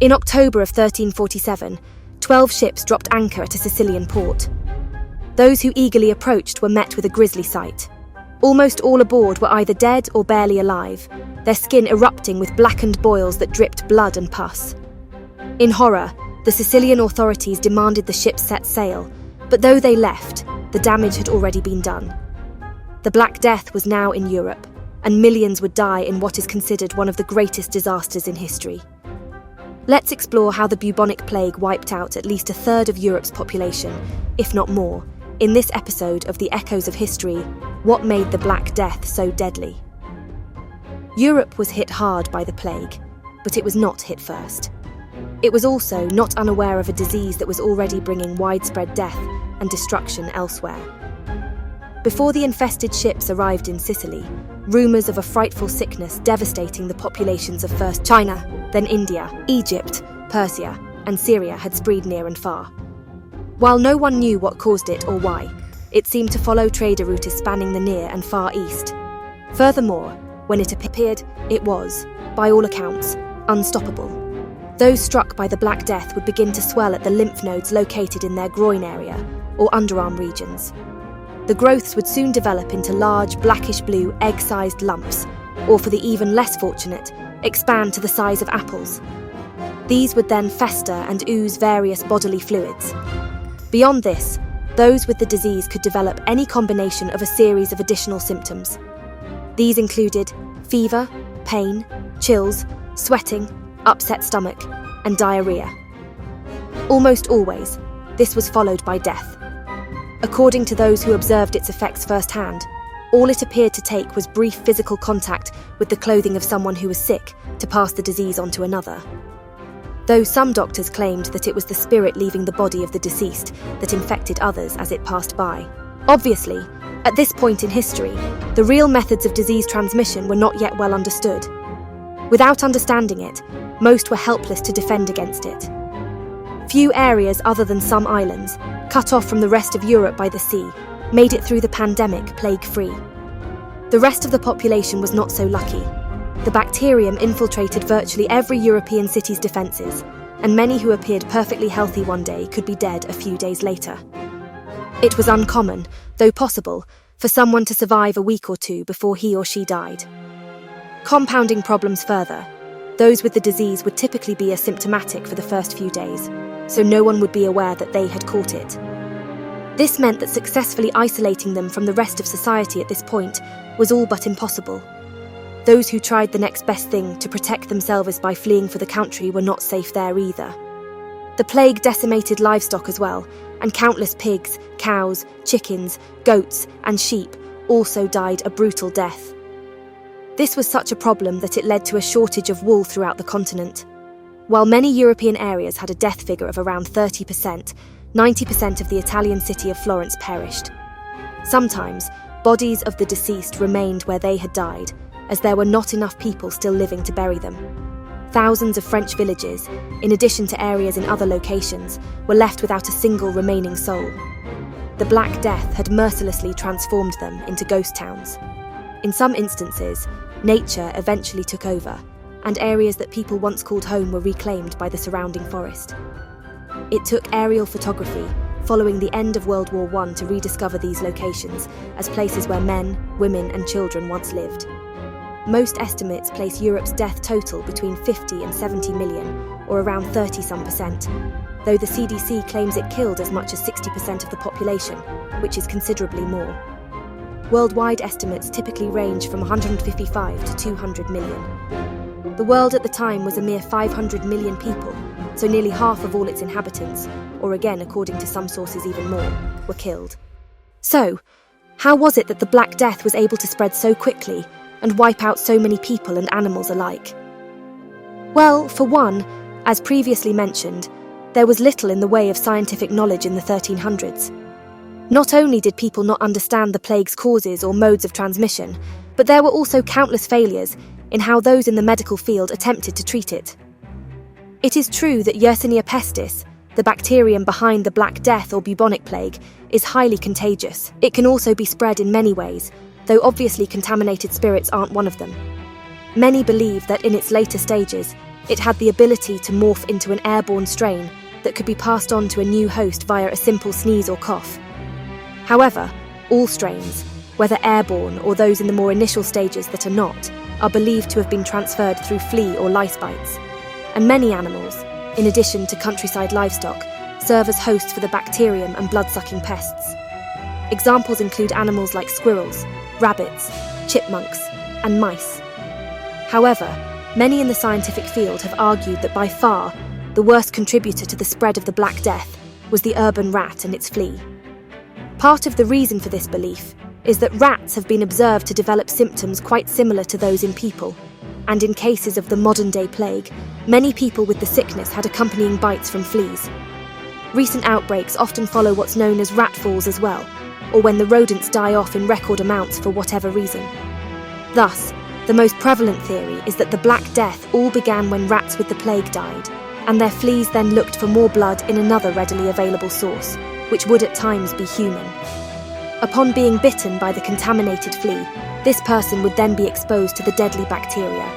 In October of 1347, 12 ships dropped anchor at a Sicilian port. Those who eagerly approached were met with a grisly sight. Almost all aboard were either dead or barely alive, their skin erupting with blackened boils that dripped blood and pus. In horror, the Sicilian authorities demanded the ships set sail, but though they left, the damage had already been done. The Black Death was now in Europe, and millions would die in what is considered one of the greatest disasters in history. Let's explore how the bubonic plague wiped out at least a third of Europe's population, if not more, in this episode of The Echoes of History, What Made the Black Death So Deadly? Europe was hit hard by the plague, but it was not hit first. It was also not unaware of a disease that was already bringing widespread death and destruction elsewhere. Before the infested ships arrived in Sicily, rumours of a frightful sickness devastating the populations of first China, then India, Egypt, Persia, and Syria had spread near and far. While no one knew what caused it or why, it seemed to follow trader routes spanning the Near and Far East. Furthermore, when it appeared, it was, by all accounts, unstoppable. Those struck by the Black Death would begin to swell at the lymph nodes located in their groin area, or underarm regions. The growths would soon develop into large, blackish-blue, egg-sized lumps, or for the even less fortunate, expand to the size of apples. These would then fester and ooze various bodily fluids. Beyond this, those with the disease could develop any combination of a series of additional symptoms. These included fever, pain, chills, sweating, upset stomach, and diarrhea. Almost always, this was followed by death. According to those who observed its effects firsthand, all it appeared to take was brief physical contact with the clothing of someone who was sick to pass the disease on to another. Though some doctors claimed that it was the spirit leaving the body of the deceased that infected others as it passed by. Obviously, at this point in history, the real methods of disease transmission were not yet well understood. Without understanding it, most were helpless to defend against it. Few areas other than some islands, cut off from the rest of Europe by the sea, made it through the pandemic plague-free. The rest of the population was not so lucky. The bacterium infiltrated virtually every European city's defences, and many who appeared perfectly healthy one day could be dead a few days later. It was uncommon, though possible, for someone to survive a week or two before he or she died. Compounding problems further, those with the disease would typically be asymptomatic for the first few days, so no one would be aware that they had caught it. This meant that successfully isolating them from the rest of society at this point was all but impossible. Those who tried the next best thing to protect themselves by fleeing for the country were not safe there either. The plague decimated livestock as well, and countless pigs, cows, chickens, goats, and sheep also died a brutal death. This was such a problem that it led to a shortage of wool throughout the continent. While many European areas had a death figure of around 30%, 90% of the Italian city of Florence perished. Sometimes, bodies of the deceased remained where they had died, as there were not enough people still living to bury them. Thousands of French villages, in addition to areas in other locations, were left without a single remaining soul. The Black Death had mercilessly transformed them into ghost towns. In some instances, nature eventually took over, and areas that people once called home were reclaimed by the surrounding forest. It took aerial photography, following the end of World War I, to rediscover these locations as places where men, women, and children once lived. Most estimates place Europe's death total between 50 and 70 million, or around 30-some%, though the CDC claims it killed as much as 60% of the population, which is considerably more. Worldwide estimates typically range from 155 to 200 million. The world at the time was a mere 500 million people, so nearly half of all its inhabitants, or again, according to some sources even more, were killed. So, how was it that the Black Death was able to spread so quickly and wipe out so many people and animals alike? Well, for one, as previously mentioned, there was little in the way of scientific knowledge in the 1300s. Not only did people not understand the plague's causes or modes of transmission, but there were also countless failures in how those in the medical field attempted to treat it. It is true that Yersinia pestis, the bacterium behind the Black Death or bubonic plague, is highly contagious. It can also be spread in many ways, though obviously contaminated spirits aren't one of them. Many believe that in its later stages, It had the ability to morph into an airborne strain that could be passed on to a new host via a simple sneeze or cough. However, all strains, whether airborne or those in the more initial stages that are not, are believed to have been transferred through flea or lice bites. And many animals, in addition to countryside livestock, serve as hosts for the bacterium and blood-sucking pests. Examples include animals like squirrels, rabbits, chipmunks, and mice. However, many in the scientific field have argued that by far, the worst contributor to the spread of the Black Death was the urban rat and its flea. Part of the reason for this belief is that rats have been observed to develop symptoms quite similar to those in people, and in cases of the modern-day plague, many people with the sickness had accompanying bites from fleas. Recent outbreaks often follow what's known as rat falls as well, or when the rodents die off in record amounts for whatever reason. Thus, the most prevalent theory is that the Black Death all began when rats with the plague died, and their fleas then looked for more blood in another readily available source, which would at times be human. Upon being bitten by the contaminated flea, this person would then be exposed to the deadly bacteria.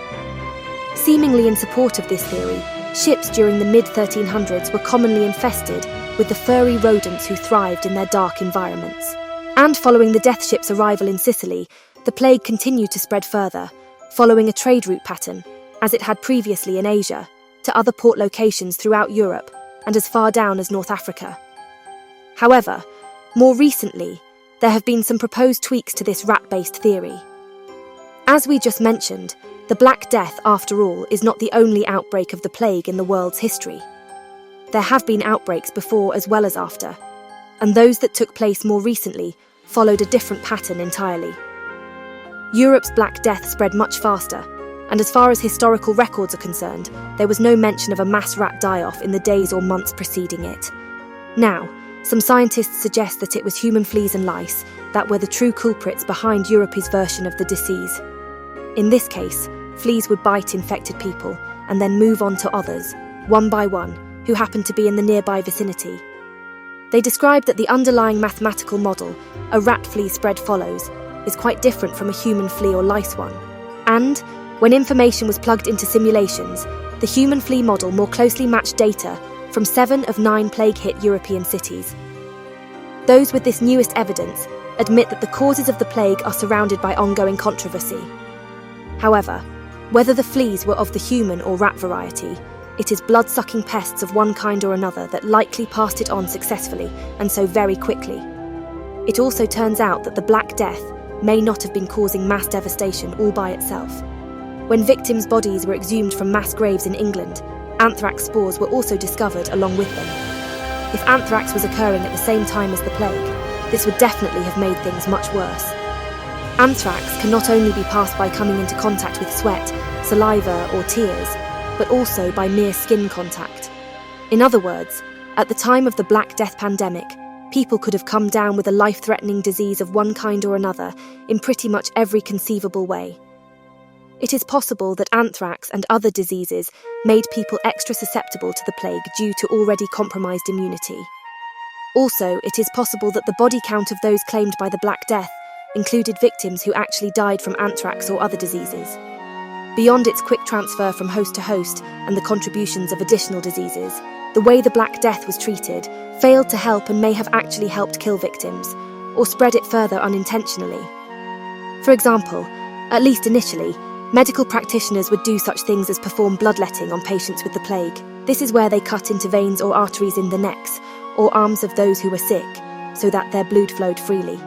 Seemingly in support of this theory, ships during the mid-1300s were commonly infested with the furry rodents who thrived in their dark environments. And following the death ship's arrival in Sicily, the plague continued to spread further, following a trade route pattern, as it had previously in Asia, to other port locations throughout Europe and as far down as North Africa. However, more recently, there have been some proposed tweaks to this rat-based theory. As we just mentioned, the Black Death, after all, is not the only outbreak of the plague in the world's history. There have been outbreaks before as well as after, and those that took place more recently followed a different pattern entirely. Europe's Black Death spread much faster, and as far as historical records are concerned, there was no mention of a mass rat die-off in the days or months preceding it. Now, some scientists suggest that it was human fleas and lice that were the true culprits behind Europe's version of the disease. In this case, fleas would bite infected people and then move on to others, one by one, who happened to be in the nearby vicinity. They described that the underlying mathematical model, a rat flea spread follows, is quite different from a human flea or lice one. And, when information was plugged into simulations, the human flea model more closely matched data from 7 of 9 plague-hit European cities. Those with this newest evidence admit that the causes of the plague are surrounded by ongoing controversy. However, whether the fleas were of the human or rat variety, it is blood-sucking pests of one kind or another that likely passed it on successfully, and so very quickly. It also turns out that the Black Death may not have been causing mass devastation all by itself. When victims' bodies were exhumed from mass graves in England, anthrax spores were also discovered along with them. If anthrax was occurring at the same time as the plague, this would definitely have made things much worse. Anthrax can not only be passed by coming into contact with sweat, saliva, or tears, but also by mere skin contact. In other words, at the time of the Black Death pandemic, people could have come down with a life-threatening disease of one kind or another in pretty much every conceivable way. It is possible that anthrax and other diseases made people extra susceptible to the plague due to already compromised immunity. Also, it is possible that the body count of those claimed by the Black Death included victims who actually died from anthrax or other diseases. Beyond its quick transfer from host to host and the contributions of additional diseases, the way the Black Death was treated failed to help and may have actually helped kill victims, or spread it further unintentionally. For example, at least initially, medical practitioners would do such things as perform bloodletting on patients with the plague. This is where they cut into veins or arteries in the necks or arms of those who were sick, so that their blood flowed freely.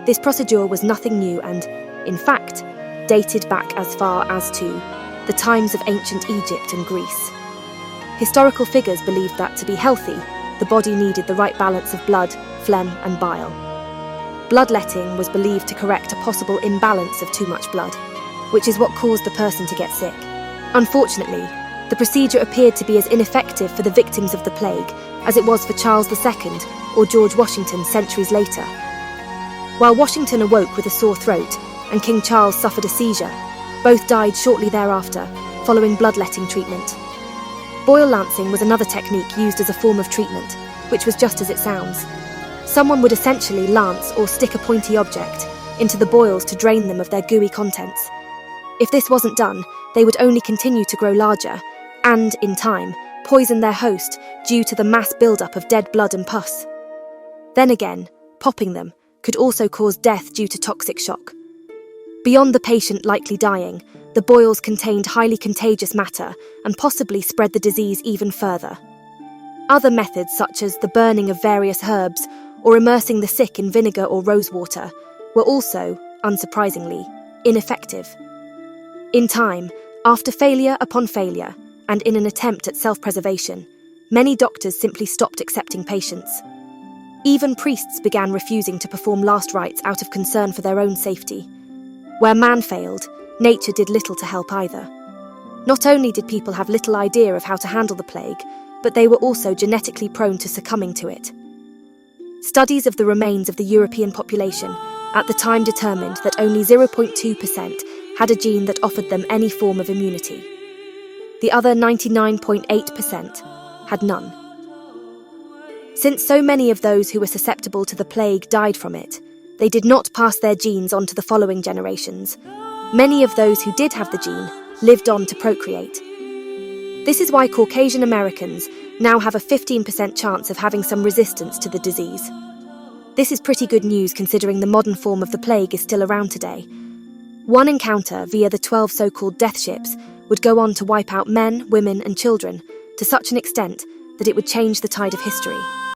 This procedure was nothing new and, in fact, dated back as far as to the times of ancient Egypt and Greece. Historical figures believed that to be healthy, the body needed the right balance of blood, phlegm, and bile. Bloodletting was believed to correct a possible imbalance of too much blood, which is what caused the person to get sick. Unfortunately, the procedure appeared to be as ineffective for the victims of the plague as it was for Charles II or George Washington centuries later. While Washington awoke with a sore throat and King Charles suffered a seizure, both died shortly thereafter, following bloodletting treatment. Boil lancing was another technique used as a form of treatment, which was just as it sounds. Someone would essentially lance or stick a pointy object into the boils to drain them of their gooey contents. If this wasn't done, they would only continue to grow larger and, in time, poison their host due to the mass buildup of dead blood and pus. Then again, popping them could also cause death due to toxic shock. Beyond the patient likely dying, the boils contained highly contagious matter and possibly spread the disease even further. Other methods, such as the burning of various herbs or immersing the sick in vinegar or rosewater, were also, unsurprisingly, ineffective. In time, after failure upon failure, and in an attempt at self-preservation, many doctors simply stopped accepting patients. Even priests began refusing to perform last rites out of concern for their own safety. Where man failed, nature did little to help either. Not only did people have little idea of how to handle the plague, but they were also genetically prone to succumbing to it. Studies of the remains of the European population at the time determined that only 0.2% had a gene that offered them any form of immunity. The other 99.8% had none. Since so many of those who were susceptible to the plague died from it, they did not pass their genes on to the following generations. Many of those who did have the gene lived on to procreate. This is why Caucasian Americans now have a 15% chance of having some resistance to the disease. This is pretty good news considering the modern form of the plague is still around today. One encounter via the 12 so-called death ships would go on to wipe out men, women, and children to such an extent that it would change the tide of history.